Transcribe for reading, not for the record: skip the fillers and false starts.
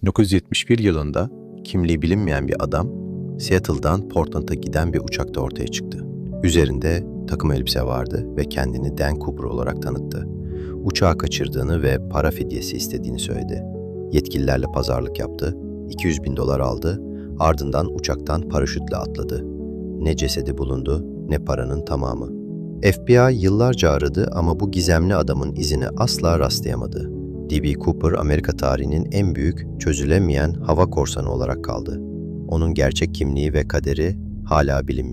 1971 yılında kimliği bilinmeyen bir adam, Seattle'dan Portland'a giden bir uçakta ortaya çıktı. Üzerinde takım elbise vardı ve kendini Dan Cooper olarak tanıttı. Uçağı kaçırdığını ve para fidyesi istediğini söyledi. Yetkililerle pazarlık yaptı, $200.000 aldı, ardından uçaktan paraşütle atladı. Ne cesedi bulundu, ne paranın tamamı. FBI yıllarca aradı ama bu gizemli adamın izine asla rastlayamadı. D.B. Cooper, Amerika tarihinin en büyük, çözülemeyen hava korsanı olarak kaldı. Onun gerçek kimliği ve kaderi hala bilinmiyor.